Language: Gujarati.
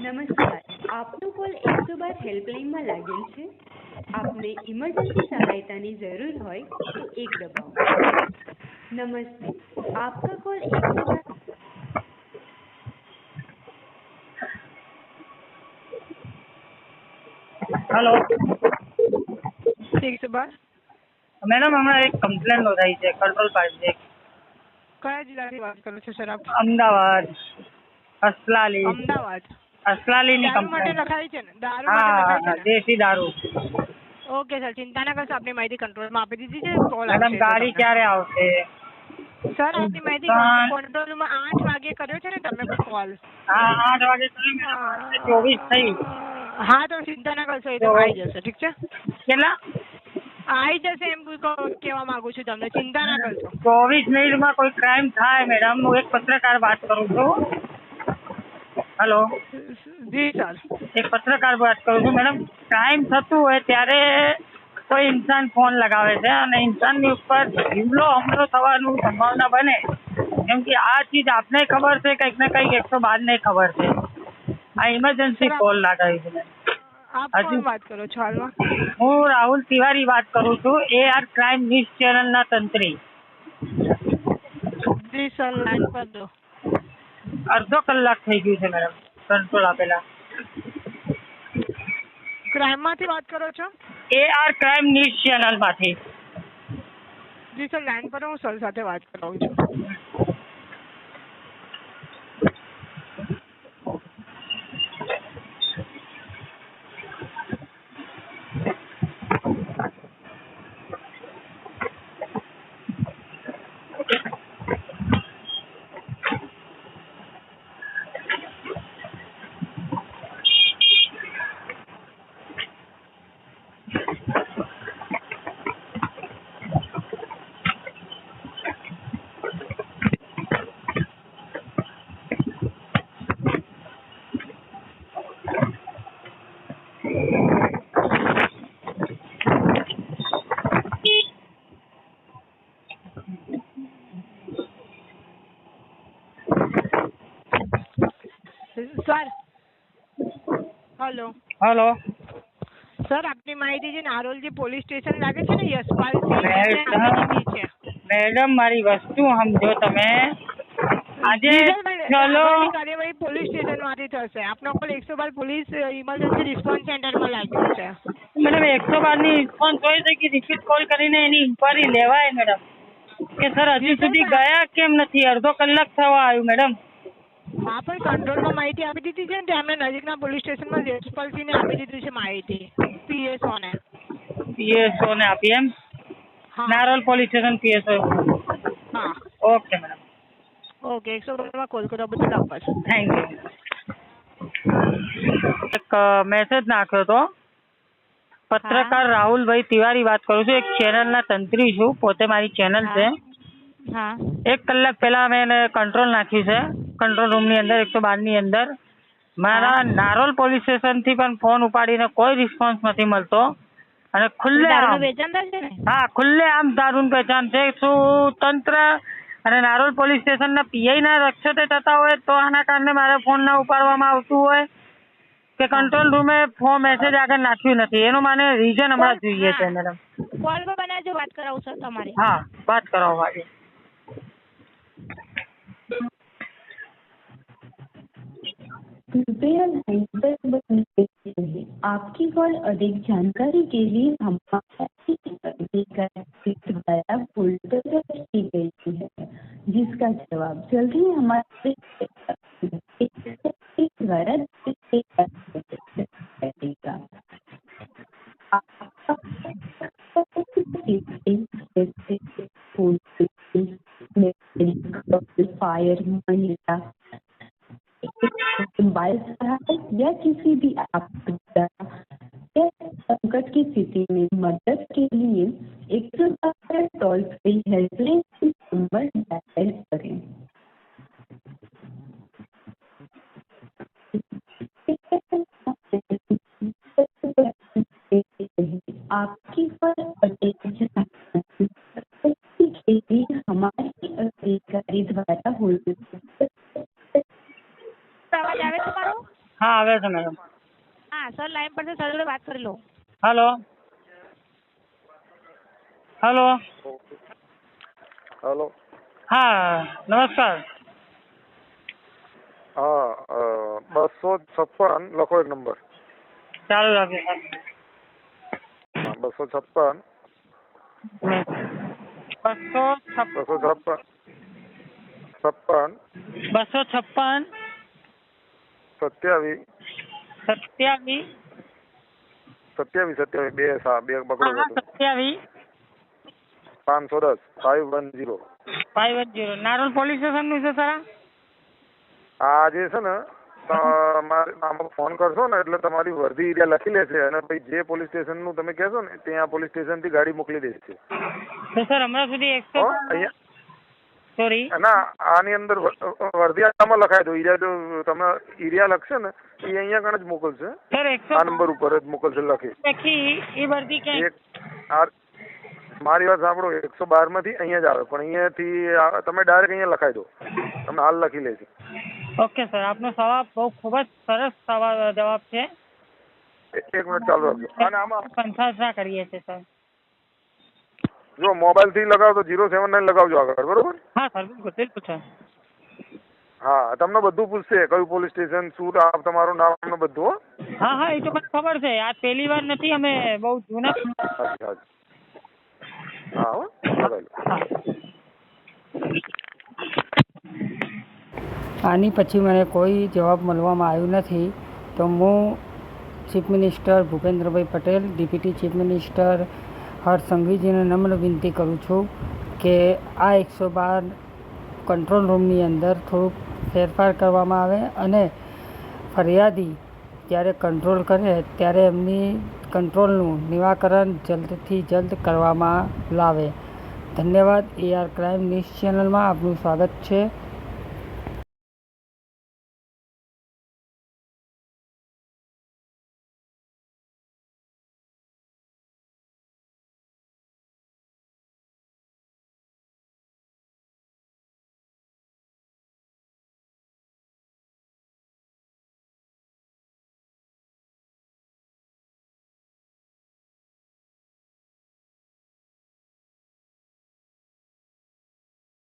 નમસ્કાર, આપનો કોલ 112 હેલ્પલાઇનમાં લાગેલ છે. આપને ઇમરજન્સી સહાયતાની જરૂર હોય તો 1 દબાવો. નમસ્તે, आपका कॉल 112. हेलो 112 मैडम हमारे एक कंप्लेन हो रही है कंट्रोल पार्टी કયા જિલ્લાથી વાત કરો છો સર આપ? अमदावाद असलाली અમદાવાદ. असलाली ની દારૂ માટે कंप्लेन લખાઈ છે ને? દારૂ માટે લખાઈ છે हाँ ને? देसी दारू ઓકે સર, ચિંતા ના કરશો, આપની માહિતી કંટ્રોલમાં આપી દીધી છે. કોલ मैडम આવશે गाड़ी क्यारे आवશે? સર આપની માહિતી કંટ્રોલમાં 8 વાગે કર્યો છે ને તમે કોલ? हाँ 8 वागे चली मैडम 8:24 થઈ. હા તો ચિંતા ના કરશો, એ તો આવી જશે. ઠીક છે, કેટલા આવી જશે એમ કહેવા માંગુ છું તમને. ચિંતા ના કરશો. 24 મિનિટમાં કોઈ ક્રાઇમ થાય મેડમ? હું એક પત્રકાર વાત કરું છું. હેલો જી સર. એક પત્રકાર વાત કરું છું મેડમ. ક્રાઇમ થતું હોય ત્યારે કોઈ ઇન્સાન ફોન લગાવે છે અને ઇન્સાનની ઉપર હુમલો થવાનું સંભાવના બને, કેમ કે આ ચીજ આપને ખબર છે કંઈક ને કંઈક 112 ને ખબર છે. આ ઇમરજન્સી કોલ લગાવી છે. આપ કોણ વાત કરો છો હાલમાં? હું રાહુલ તિવારી વાત કરું છું, AR ક્રાઇમ ન્યૂઝ ચેનલના તંત્રી. જી સર, લાઈન પર દો. અડધો કલાક થઈ ગયું છે મેડમ કંટ્રોલ આપેલા. ક્રાઇમમાંથી વાત કરો છો? AR ક્રાઇમ ન્યૂઝ ચેનલમાંથી. જી સર, લાઈન પર હું સર સાથે વાત કરાવું છું. Sir hello. હેલો સર આપની માહિતી છે નારોલજી પોલીસ સ્ટેશન લાગે છે ને? યશપાલ છે મેડમ મારી વસ્તુ સમજો તમે. આજે ચલો કાર્યવાહી પોલીસ સ્ટેશન માંથી થશે. આપનો કોલ 112 પોલીસ ઇમરજન્સી રિસ્પોન્સ સેન્ટરમાં લાગ્યો છે. મેડમ 112 ની રિસ્પોન્સ હોય છે કે રિપીટ કોલ કરીને એની ઇન્ક્વાયરી લેવાય મેડમ? કે સર હજી સુધી ગયા કેમ નથી? અડધો કલાક થવા આવ્યું મેડમ. હા પણ કંટ્રોલમાં માહિતી આપી દીધી છે ને, એમને નજીકના પોલીસ સ્ટેશનમાં યશપાલસિંહને આપી દીધી છે માહિતી, PSO ને. PSO ને આપી એમ? Narol police station PSO. હા ઓકે મેડમ. ઓકે, 112 માં કોલ કરવા બદલ આભાર. Thank you. એક મેસેજ નાખ્યો હતો. પત્રકાર રાહુલભાઈ તિવારી વાત કરું છું, એક ચેનલના તંત્રી છું, પોતે મારી ચેનલ છે. હા 1 કલાક પહેલા મેં એને કંટ્રોલ નાખ્યું છે, કંટ્રોલ રૂમની અંદર 112 ની અંદર. મારા નારોલ પોલીસ સ્ટેશનથી પણ ફોન ઉપાડીને કોઈ રિસ્પોન્સ નથી મળતો અને ખુલ્લેઆમ ખુલ્લેઆમ દારૂની પહેચાન છે. શું તંત્ર અને નારોલ પોલીસ સ્ટેશનના PI ના રક્ષતે થતા હોય તો આના કારણે મારા ફોન ના ઉપાડવામાં આવતું હોય કે કંટ્રોલ રૂમે ફોન મેસેજ આગળ નાખ્યું નથી? એનું મને રીઝન હમણાં જોઈએ છે મેડમ. કોલ પર બનાવજો, વાત કરાવું સર તમારી. હા વાત કરાવો આજે. कृपया लाइन पर बने रहिए. आपकी कॉल अधिक जानकारी के लिए हमारे द्वारा होल्ड पर रखी गई है, जिसका जवाब जल्द ही हमारे द्वारा देगा. फायर महिला मोबाइल या किसी भी आपदा या संकट की स्थिति में मदद के लिए 112 toll free helpline number dial करें. आपकी पर हमारे अधिकारी द्वारा होल्ड. અવાજ આવે છે મારો? હા આવે છે મેડમ. हाँ सर लाइन पर से सर जोड़े बात कर लो. हेलो हेलो हेलो हाँ नमस्कार. हाँ 256 લખો એક નંબર. ચાલુ રાખજો સર. હા 256 256 56 256 27 27 27 બે પકડો હા 27 510 510. 510 નારોલ પોલીસ સ્ટેશન નું છે સર. આ જે છે ને તમારે આમાં ફોન કરશો ને એટલે તમારી વર્ધી એરિયા લખી લેશે અને પછી જે પોલીસ સ્ટેશન નું તમે કહેશો ને ત્યાં પોલીસ સ્ટેશન થી ગાડી મોકલી દેશે. તો સર હમણાં સુધી 100 અહીંયા સોરી ના આની અંદર વર્ધિયામાં લખાય દો. એરિયા જો તમે એરિયા લખશે ને એ અહીંયા કણ જ મોકલશે. સર આ નંબર ઉપર જ મોકલશે લખી. લખી એ વર્દી કે મારી વાત સાંભળો 112 માંથી અહીંયા જ આવે પણ અહીંયાથી તમે ડાયરેક્ટ અહીંયા લખાઈ દો. તમને હાલ લખી લેશે. ઓકે સર આપનો ખૂબ જ સરસ જવાબ છે. એક મિનિટ ચાલુ રાખજો. અને આમાં કંસાસરા કરીએ છીએ સર. જો મોબાઈલ થી લગાવો તો 079 લગાવજો આગળ બરોબર. હા સર બિલકુલ સર. હા તમને બધું પૂછશે કયું પોલીસ સ્ટેશન શું તમારું નામ ને બધું. હા હા એ તો મને ખબર છે. આ પહેલી વાર નથી અમે બહુ જૂના. અચ્છા હા હો આની પછી મને કોઈ જવાબ મળવામાં આવ્યું નથી તો હું chief minister Bhupendrabhai Patel deputy chief minister Harsh સંઘવીજીને નમ્ર વિનંતી કરું છું કે આ 112 કંટ્રોલ રૂમની અંદર થોડુંક ફેરફાર કરવામાં આવે અને ફરિયાદી જ્યારે કંટ્રોલ કરે ત્યારે એમની કંટ્રોલનું નિવાકરણ જલ્દથી જલ્દ કરવામાં લાવે. ધન્યવાદ. AR ક્રાઇમ ન્યૂઝ ચેનલમાં આપનું સ્વાગત છે.